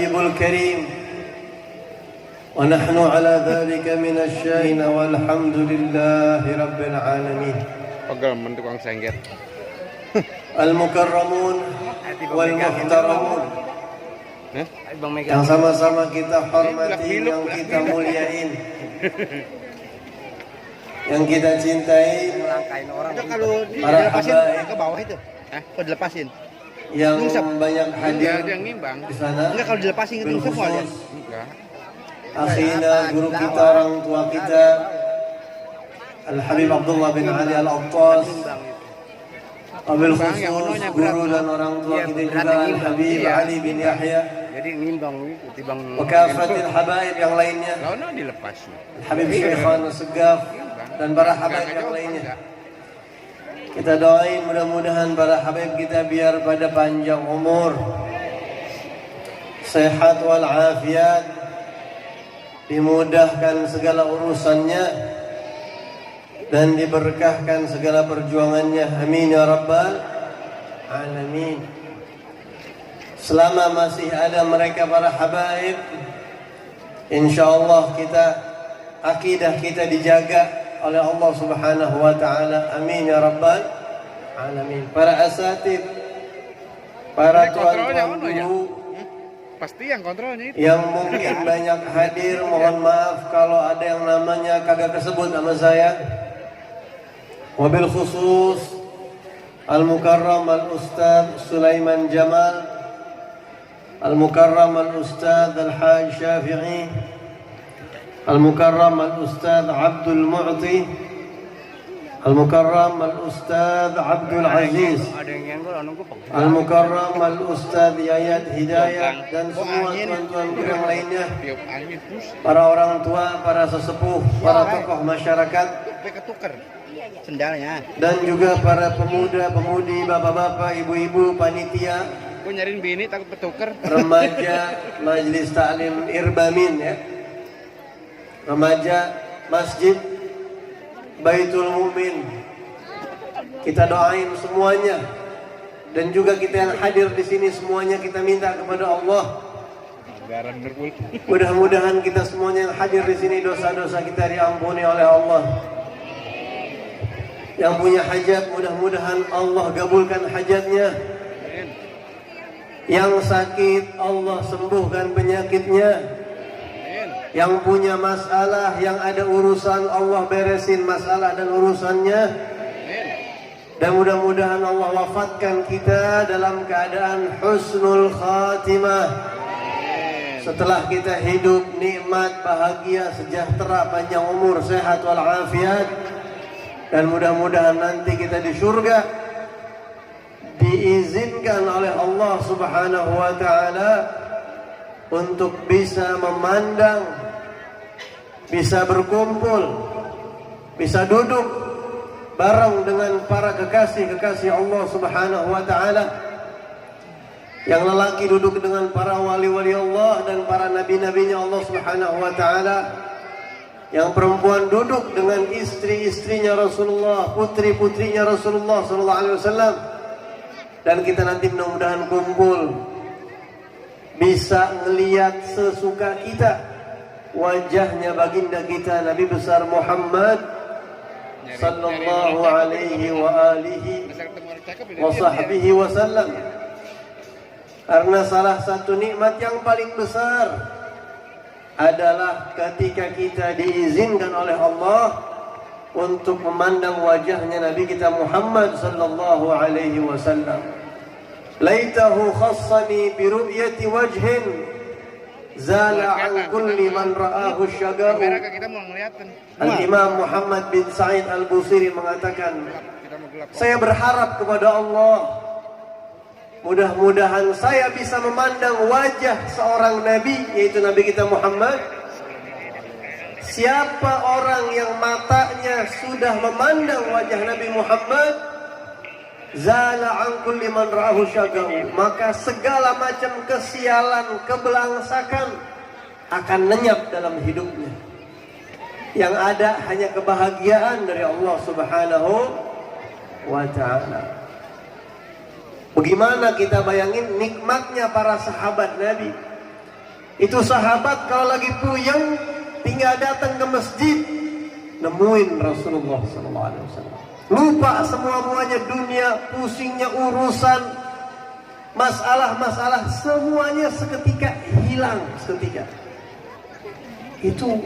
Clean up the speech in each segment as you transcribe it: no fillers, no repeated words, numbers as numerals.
الحبيب الكريم ونحن على ذلك من الشاهدين والحمد لله رب العالمين. Al-mukarramun wal muhtaramun, yang sama-sama kita hormati, yang kita muliain, yang kita cintai, para habaib ke bawah itu, kalau dilepasin, yang banyak hadir di sana. Enggak, kalau dilepasin itu semuanya. Akhina, guru kita, orang tua kita, Al-Habib Abdullah bin Ali Al-Attas. Wabil khusus guru dan orang tua kita juga Al-Habib Ali bin Yahya. Jadi ngimbang timbang Wakafatil habaib yang lainnya. Dilepas. Habib Syekhan Segaf dan para habaib yang lainnya. Kita doain mudah-mudahan para habaib kita biar pada panjang umur, sehat wal afiat, dimudahkan segala urusannya dan diberkahkan segala perjuangannya. Amin ya rabbal alamin. Selama masih ada mereka para habaib, insyaallah akidah kita dijaga oleh Allah Subhanahu wa taala. Amin ya rabbal alamin. Para asatid, para tuan-tuan guru, pasti yang kontrolnya itu. Yang mungkin banyak hadir, mohon maaf kalau ada yang namanya kagak kesebut sama saya. Wabil khusus Al-Mukarram Al-Ustadz Sulaiman Jamal, Al-Mukarram Al-Ustadz Al-Haj Syafi'i, Al-Mukarram Al-Ustadz Abdul Mu'ti, Al-Mukarram Al-Ustadz Abdul Aziz, Al-Mukarram Al-Ustadz Yayat Hidayat, dan semua tuan-tuan yang lainnya, para orang tua, para sesepuh, para tokoh masyarakat, sendalnya, dan juga para pemuda-pemudi, bapak-bapak, ibu-ibu, panitia, gue nyariin bini takut ketuker, remaja Majelis Ta'lim Irbamin ya, remaja Masjid Baitul Mu'min. Kita doain semuanya, dan juga kita yang hadir di sini semuanya kita minta kepada Allah. Mudah-mudahan kita semuanya yang hadir di sini dosa-dosa kita diampuni oleh Allah. Yang punya hajat mudah-mudahan Allah gabulkan hajatnya. Yang sakit Allah sembuhkan penyakitnya. Yang punya masalah, yang ada urusan, Allah beresin masalah dan urusannya. Dan mudah-mudahan Allah wafatkan kita dalam keadaan husnul khatimah. Setelah kita hidup nikmat, bahagia, sejahtera, panjang umur, sehat walafiat. Dan mudah-mudahan nanti kita di surga diizinkan oleh Allah Subhanahu wa taala untuk bisa memandang, bisa berkumpul, bisa duduk bareng dengan para kekasih-kekasih Allah Subhanahu wa taala. Yang lelaki duduk dengan para wali-wali Allah dan para nabi-nabinya Allah Subhanahu wa taala. Yang perempuan duduk dengan istri-istrinya Rasulullah, putri-putrinya Rasulullah sallallahu alaihi wasallam. Dan kita nanti mudah-mudahan kumpul bisa melihat sesuka kita wajahnya baginda kita Nabi besar Muhammad sallallahu alaihi wa alihi wa sahbihi wasallam. Karena salah satu nikmat yang paling besar adalah ketika kita diizinkan oleh Allah untuk memandang wajahnya Nabi kita Muhammad sallallahu alaihi wasallam. Laitahu khassani bi ru'yati wajhin zala an kulli man ra'ahu syaga'u. Al-Imam Muhammad bin Sa'id Al-Busiri mengatakan, saya berharap kepada Allah, mudah-mudahan saya bisa memandang wajah seorang Nabi, yaitu Nabi kita Muhammad. Siapa orang yang matanya sudah memandang wajah Nabi Muhammad, zala an kulli man ra'ahu syaga'u, maka segala macam kesialan, kebelangsakan akan lenyap dalam hidupnya. Yang ada hanya kebahagiaan dari Allah Subhanahu wa ta'ala. Bagaimana kita bayangin nikmatnya para sahabat Nabi. Itu sahabat kalau lagi puyeng tinggal datang ke masjid, nemuin Rasulullah SAW. Lupa semuanya dunia, pusingnya urusan, masalah-masalah semuanya seketika hilang seketika. Itu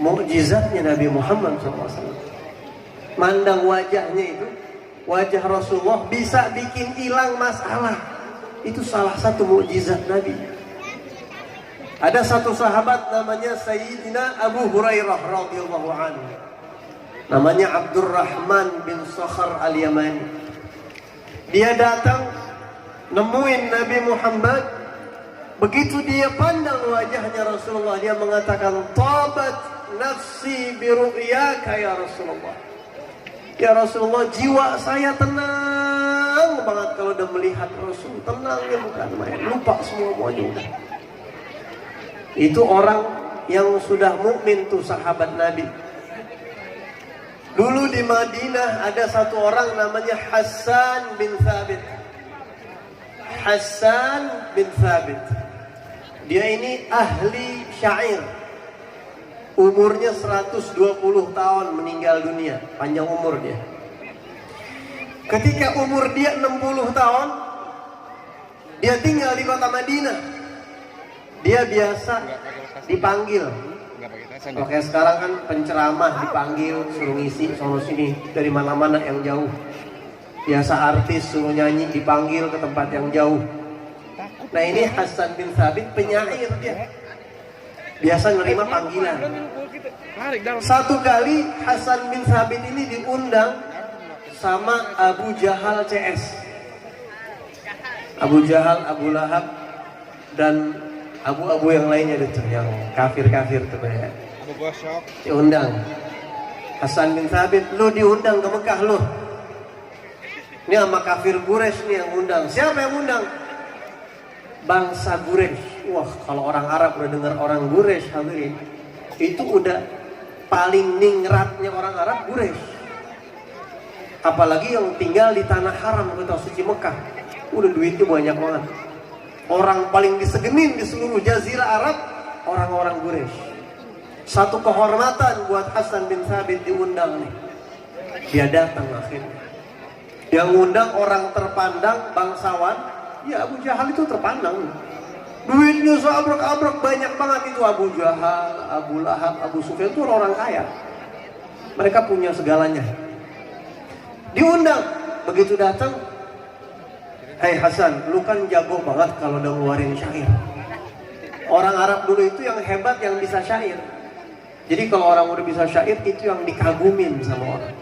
mukjizatnya Nabi Muhammad SAW. Mandang wajahnya itu, wajah Rasulullah bisa bikin hilang masalah. Itu salah satu mukjizat Nabi. Ada satu sahabat namanya Sayyidina Abu Hurairah radhiyallahu anhu. Namanya Abdurrahman bin Sakhar al-Yamani. Dia datang nemuin Nabi Muhammad. Begitu dia pandang wajahnya Rasulullah, dia mengatakan, "Tabat nafsi bi ru'yaka ya Rasulullah." Ya Rasulullah, jiwa saya tenang banget kalau udah melihat Rasul. Tenangnya bukan main, lupa semuanya udah. Itu orang yang sudah mukmin tuh sahabat Nabi. Dulu di Madinah ada satu orang namanya Hassan bin Thabit. Hassan bin Thabit. Dia ini ahli syair. Umurnya 120 tahun meninggal dunia. Panjang umur dia. Ketika umur dia 60 tahun, dia tinggal di kota Madinah. Dia biasa dipanggil. Oke, sekarang kan penceramah dipanggil, suruh ngisi sono sini dari mana-mana yang jauh. Biasa artis suruh nyanyi dipanggil ke tempat yang jauh. Nah ini Hassan bin Thabit penyair dia. Biasa nerima panggilan. Satu kali Hassan bin Thabit ini diundang sama Abu Jahal CS. Abu Jahal, Abu Lahab, dan abu-abu yang lainnya itu, yang kafir-kafir tuh ya. Diundang. Hassan bin Thabit, lu diundang ke Mekah lu. Ini sama kafir Quraisy nih yang undang. Siapa yang undang? Bangsa Quraisy. Wah, kalau orang Arab udah dengar orang Quraisy, hadirin, itu udah paling ningratnya orang Arab Quraisy. Apalagi yang tinggal di tanah haram kota suci Mekah. Udah duitnya banyak banget. Orang paling disegenin di seluruh jazirah Arab orang-orang Quraisy. Satu kehormatan buat Hassan bin Thabit diundang nih. Dia datang akhirnya. Yang ngundang orang terpandang, bangsawan. Ya Abu Jahal itu terpandang. Duitnya seabrek-abrek banyak banget itu. Abu Jahal, Abu Lahab, Abu Sufyan itu orang kaya. Mereka punya segalanya. Diundang. Begitu datang, "Hai Hasan, lu kan jago banget kalau udah ngeluarin syair." Orang Arab dulu itu yang hebat yang bisa syair. Jadi kalau orang udah bisa syair itu yang dikagumin sama orang.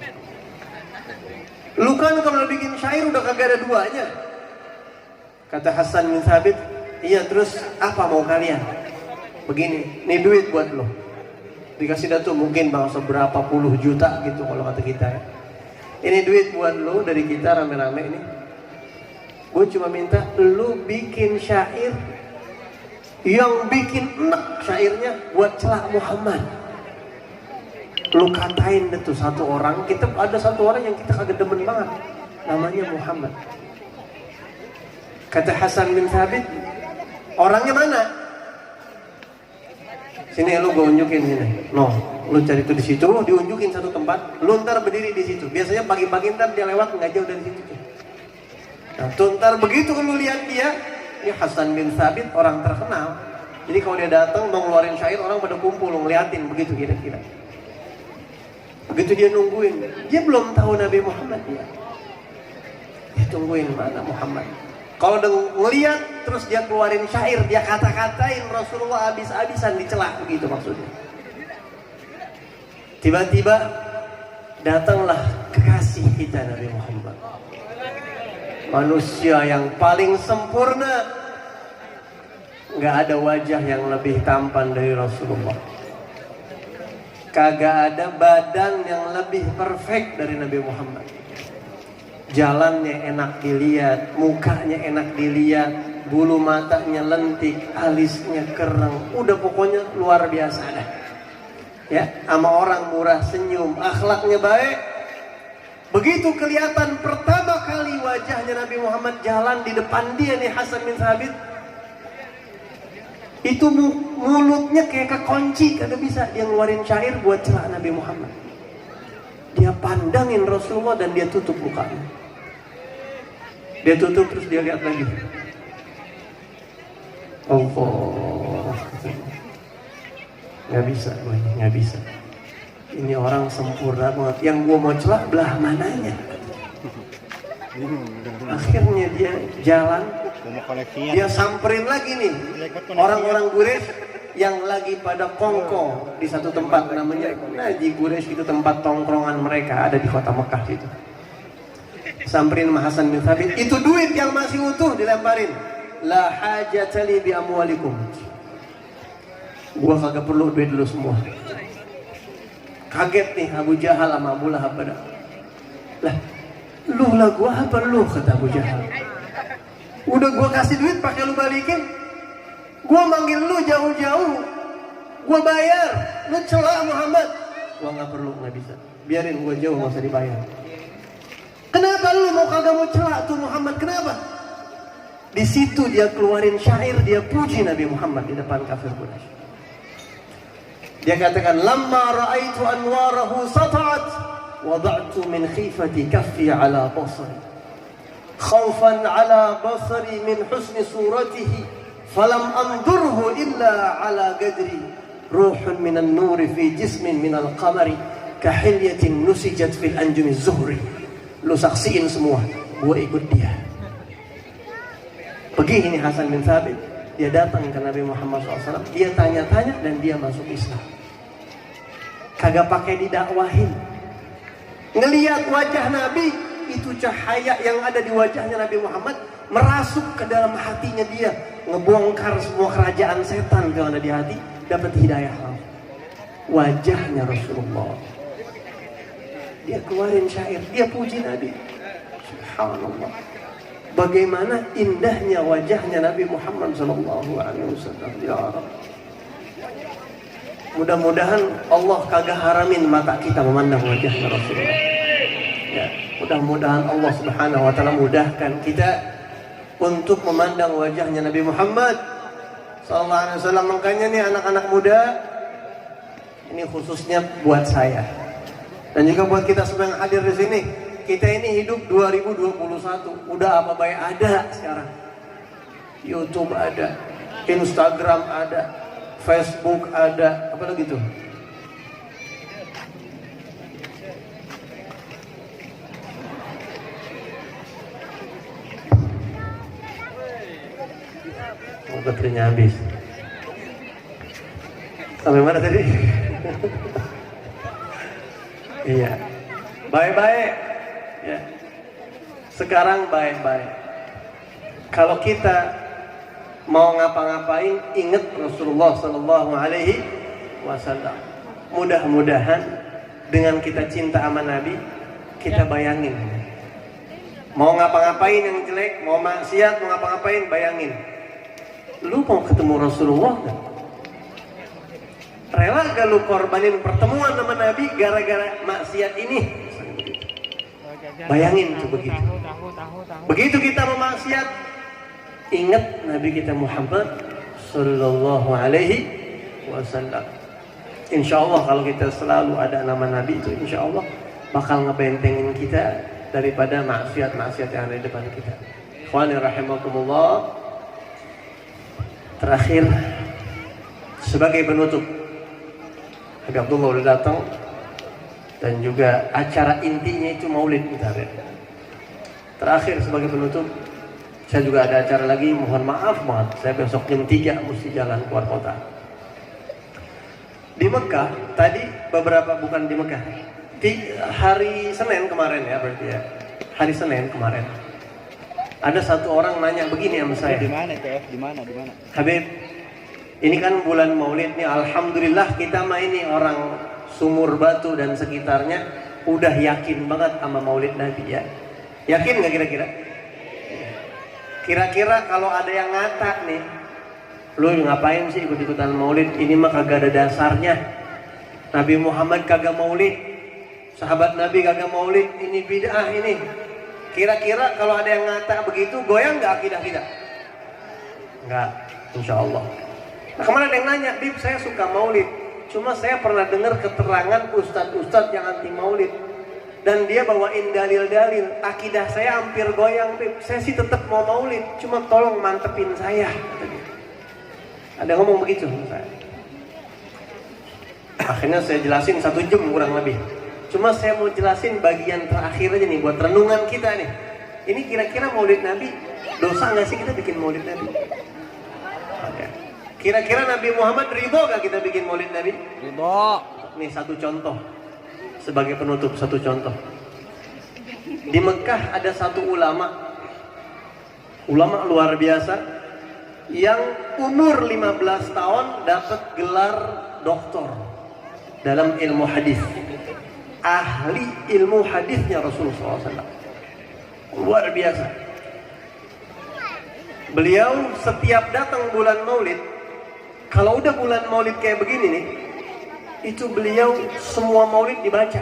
Lu kan kalau bikin syair udah kagak ada duanya. Kata Hassan bin Thabit, "Iya, terus apa mau kalian?" "Begini, nih duit buat lo." Dikasih datu mungkin bang seberapa puluh juta gitu kalau kata kita ya. "Ini duit buat lo dari kita rame-rame ini. Gue cuma minta lu bikin syair yang bikin enak syairnya buat celak Muhammad. Lu katain deh tuh satu orang, kita ada satu orang yang kita kagak demen banget, namanya Muhammad." Kata Hassan bin Thabit, "Orangnya mana?" "Sini lu gue unjukin sini." "No, lu cari tuh di situ, diunjukin satu tempat, lu ntar berdiri di situ. Biasanya pagi-pagi ntar dia lewat nggak jauh dari situ." Nah, tuh ntar begitu lu lihat dia, ini Hassan bin Thabit orang terkenal. Jadi kalau dia datang mau ngeluarin syair, orang pada kumpul ngeliatin begitu kira-kira. Begitu dia nungguin, dia belum tahu Nabi Muhammad dia. Dia tungguin mana Muhammad. Kalau udah ngeliat terus dia keluarin syair, dia kata-katain Rasulullah habis-habisan dicela, begitu maksudnya. Tiba-tiba datanglah kekasih kita Nabi Muhammad. Manusia yang paling sempurna. Nggak ada wajah yang lebih tampan dari Rasulullah. Kagak ada badan yang lebih perfect dari Nabi Muhammad. Jalannya enak dilihat, mukanya enak dilihat, bulu matanya lentik, alisnya kereng. Udah pokoknya luar biasa dah. Ya, sama orang murah senyum, akhlaknya baik. Begitu kelihatan pertama kali wajahnya Nabi Muhammad jalan di depan dia nih Hassan bin Thabit. Itu mulutnya kayak kekunci, kagak bisa dia ngeluarin syair buat celah Nabi Muhammad. Dia pandangin Rasulullah dan dia tutup mukanya. Dia tutup terus dia lihat lagi. Allah, nggak bisa, nggak bisa. Ini orang sempurna banget. Yang gua mau celah belah mananya. Akhirnya dia jalan. Dia samperin lagi nih orang-orang Quraisy yang lagi pada kongko di satu tempat namanya Naji Quraisy, itu tempat tongkrongan mereka ada di kota Mekah itu. Samperin Hasan bin Thabit, itu duit yang masih utuh dilemparin. La hajata li bi amwalikum. Gua kagak perlu duit lu semua. Kaget nih Abu Jahal sama Abu Lahab pada. Lah, lu lah gua apa lu, kata Abu Jahal. Udah gua kasih duit pakai lu balikin. Gua manggil lu jauh-jauh. Gua bayar. Lu celah Muhammad. Gua nggak perlu, nggak bisa. Biarin gua jauh, nggak usah dibayar. Kenapa lu mau kagak mau celah tuh Muhammad? Kenapa? Di situ dia keluarin syair, dia puji Nabi Muhammad di depan kafir Quraisy. Dia katakan, "Lamma ra'aitu anwarahu sata'at, wada'tu min khifati kaffi ala basari. Khawfan ala basari min husni suratihi, falam andurhu illa ala gadri. Ruhun minan nuri fi jismin minal qamari, kahilyatin nusijat fil anjumi zuhri." Lu saksiin semua, gue ikut dia. Pergi ini Hasan bin Thabit, dia datang ke Nabi Muhammad SAW, dia tanya-tanya dan dia masuk Islam. Kagak pakai didakwahin. Ngelihat wajah Nabi, itu cahaya yang ada di wajahnya Nabi Muhammad merasuk ke dalam hatinya dia, ngebongkar semua kerajaan setan yang ada di hati, dapat hidayah langsung. Wajahnya Rasulullah. Dia keluarin syair, dia puji Nabi. Subhanallah. Bagaimana indahnya wajahnya Nabi Muhammad SAW. Ya Rabb. Mudah-mudahan Allah kagak haramin mata kita memandang wajahnya Rasulullah. Ya, mudah-mudahan Allah Subhanahu wa taala mudahkan kita untuk memandang wajahnya Nabi Muhammad SAW. Makanya nih anak-anak muda, ini khususnya buat saya dan juga buat kita semua yang hadir di sini. Kita ini hidup 2021, udah apa baik ada sekarang. YouTube ada, Instagram ada, Facebook ada, apa lagi tuh? Oh, baterainya habis. Sampai mana tadi? Iya. Baik-baik. Ya. Sekarang baik-baik. Kalau kita mau ngapa-ngapain, ingat Rasulullah Sallallahu Alaihi Wasallam. Mudah-mudahan dengan kita cinta sama Nabi, kita bayangin. Mau ngapa-ngapain yang jelek, mau maksiat, mau ngapa-ngapain, bayangin. Lu mau ketemu Rasulullah gak? Rela gak lu korbanin pertemuan sama Nabi gara-gara maksiat ini? Bayangin tuh begitu. Begitu kita memaksiat, ingat Nabi kita Muhammad Sallallahu Alaihi Wasallam. Insya Allah kalau kita selalu ada nama Nabi itu, insya Allah bakal ngebentengin kita daripada maksiat-maksiat yang ada di depan kita. Ikhwani rahimakumullah. Terakhir, sebagai penutup, Habib Abdullah udah datang. Dan juga acara intinya itu maulid bentar ya. Terakhir sebagai penutup, saya juga ada acara lagi, mohon maaf banget, saya besok jam 3 mesti jalan keluar kota. Di Mekah, tadi beberapa, bukan di Mekah, di hari Senin kemarin ya berarti ya. Hari Senin kemarin. Ada satu orang nanya begini sama saya. Di mana itu? Di mana? Habib, ini kan bulan maulid nih, alhamdulillah kita mah ini orang Sumur Batu dan sekitarnya udah yakin banget sama maulid Nabi ya. Yakin gak kira-kira? Kira-kira kalau ada yang ngata nih, lu ngapain sih ikut-ikutan maulid? Ini mah kagak ada dasarnya. Nabi Muhammad kagak maulid, sahabat Nabi kagak maulid, ini bid'ah ini. Kira-kira kalau ada yang ngata begitu, goyang gak akidah kita? Enggak, insya Allah. Nah, kemarin ada yang nanya, Bib, saya suka maulid. Cuma saya pernah dengar keterangan ustadz-ustadz yang anti maulid. Dan dia bawain dalil-dalil. Akidah saya hampir goyang, Bib. Saya sih tetap mau maulid. Cuma tolong mantepin saya. Ada yang ngomong begitu sama saya. Akhirnya saya jelasin 1 jam kurang lebih. Cuma saya mau jelasin bagian terakhir aja nih buat renungan kita nih. Ini kira-kira maulid Nabi, dosa nggak sih kita bikin maulid Nabi? Oke. Kira-kira Nabi Muhammad ridho gak kita bikin maulid Nabi? Ridho. Nih 1 contoh. Sebagai penutup 1 contoh. Di Mekah ada 1 ulama luar biasa yang umur 15 tahun dapat gelar doktor dalam ilmu hadis. Ahli ilmu hadisnya Rasulullah SAW. Luar biasa. Beliau setiap datang bulan maulid, kalau udah bulan maulid kayak begini nih, itu beliau semua maulid dibaca.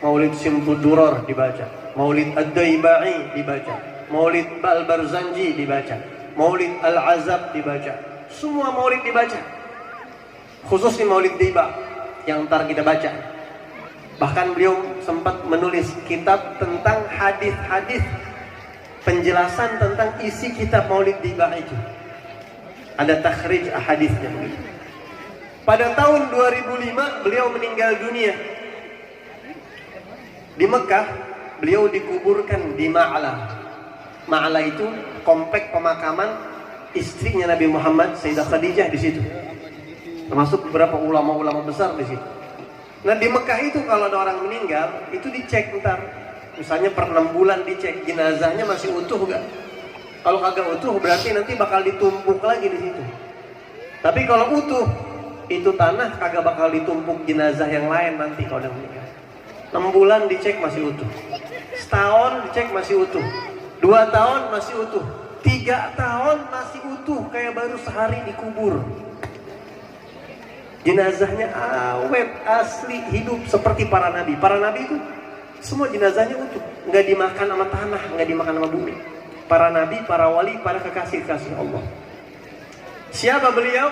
Maulid Simtud Duror dibaca, Maulid Ad-Daibai dibaca, Maulid Al-Barzanji dibaca, Maulid Al-Azab dibaca. Semua maulid dibaca. Khusus di Maulid Daiba yang ntar kita baca. Bahkan beliau sempat menulis kitab tentang hadis-hadis, penjelasan tentang isi kitab Maulid Daiba itu. Ada takhrij hadisnya. Pada tahun 2005 beliau meninggal dunia. Di Mekah beliau dikuburkan di Ma'la. Ma'la itu komplek pemakaman istrinya Nabi Muhammad, Sayyidah Khadijah di situ. Termasuk beberapa ulama-ulama besar di situ. Nah di Mekah itu kalau ada orang meninggal itu dicek ntar, misalnya per 6 bulan dicek jenazahnya masih utuh gak. Kalau kagak utuh berarti nanti bakal ditumpuk lagi di situ. Tapi kalau utuh itu tanah kagak bakal ditumpuk jenazah yang lain nanti kalau udah meninggal. 6 bulan dicek masih utuh, setahun dicek masih utuh, 2 tahun masih utuh, 3 tahun masih utuh kayak baru sehari dikubur. Jenazahnya awet, asli, hidup seperti para nabi. Para nabi itu semua jenazahnya utuh, nggak dimakan sama tanah, nggak dimakan sama bumi. Para nabi, para wali, para kekasih-kekasih Allah. Siapa beliau?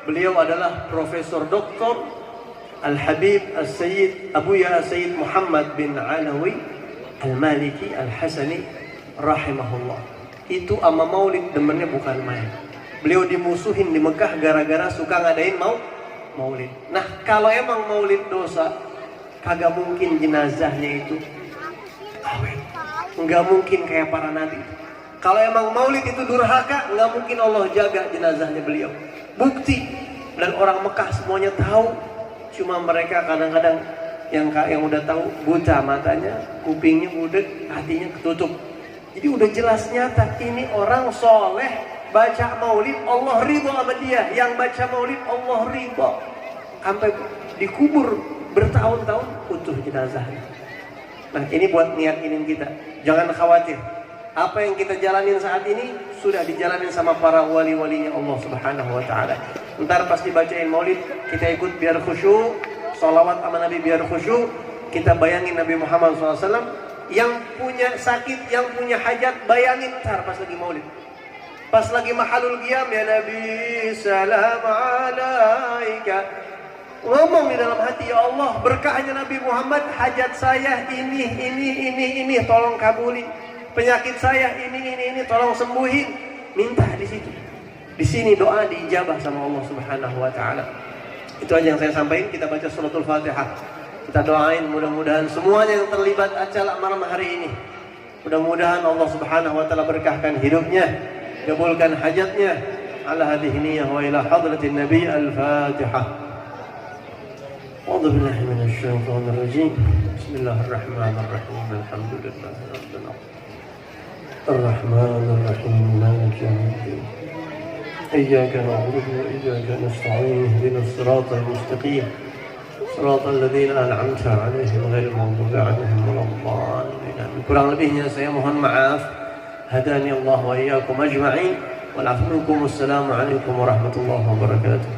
Beliau adalah Profesor Dr. Al-Habib Al-Sayyid Abuya Sayyid Muhammad bin Alawi Al-Maliki Al-Hasani rahimahullah. Itu ama maulid demennya bukan main. Beliau dimusuhin di Mekah gara-gara suka ngadain maulid. Nah kalau emang maulid dosa, kagak mungkin jenazahnya itu awet. Nggak mungkin kayak para nabi. Kalau emang maulid itu durhaka, nggak mungkin Allah jaga jenazahnya beliau. Bukti, dan orang Mekah semuanya tahu. Cuma mereka kadang-kadang yang udah tahu buta matanya, kupingnya budek, hatinya ketutup. Jadi udah jelas nyata ini orang soleh baca maulid Allah ridho sama dia. Yang baca maulid Allah ridho. Sampai dikubur bertahun-tahun utuh jenazahnya. Nah ini buat ngiyakinin kita, jangan khawatir. Apa yang kita jalanin saat ini sudah dijalanin sama para wali-walinya Allah Subhanahu wa ta'ala. Ntar pas dibacain maulid kita ikut biar khusyuk, sholawat sama Nabi biar khusyuk. Kita bayangin Nabi Muhammad SAW yang punya sakit, yang punya hajat, bayangin ntar pas lagi maulid. Pas lagi mahalul qiyam, ya Nabi salam alaika. Ngomong di dalam hati, ya Allah berkahnya Nabi Muhammad, hajat saya ini, tolong kabuli. Penyakit saya ini, tolong sembuhin. Minta di situ. Di sini doa diijabah sama Allah Subhanahu wa ta'ala. Itu aja yang saya sampaikan. Kita baca suratul Fatihah. Kita doain mudah-mudahan semuanya yang terlibat acara malam hari ini, mudah-mudahan Allah Subhanahu wa ta'ala berkahkan hidupnya, kabulkan hajatnya. Ala hadhihi niyyah wa ila hadratin Nabi. Al-Fatihah. A'udzu billahi minasy syaithanir rajim. Bismillahirrahmanirrahim. Alhamdulillahi rabbil alamin. Ar-Rahmanir Rahim. Maliki yaumiddin. Iyyaka na'budu wa iyyaka nasta'in. Ihdinas siratal mustaqim. Siratal ladzina an'amta 'alaihim ghairil maghdubi 'alaihim waladdallin. Kurang lebihnya saya mohon maaf. Hadani Allah wa iyyakum ajma'in. Wal 'afwu minkum. Wassalamu alaikum warahmatullahi wabarakatuh.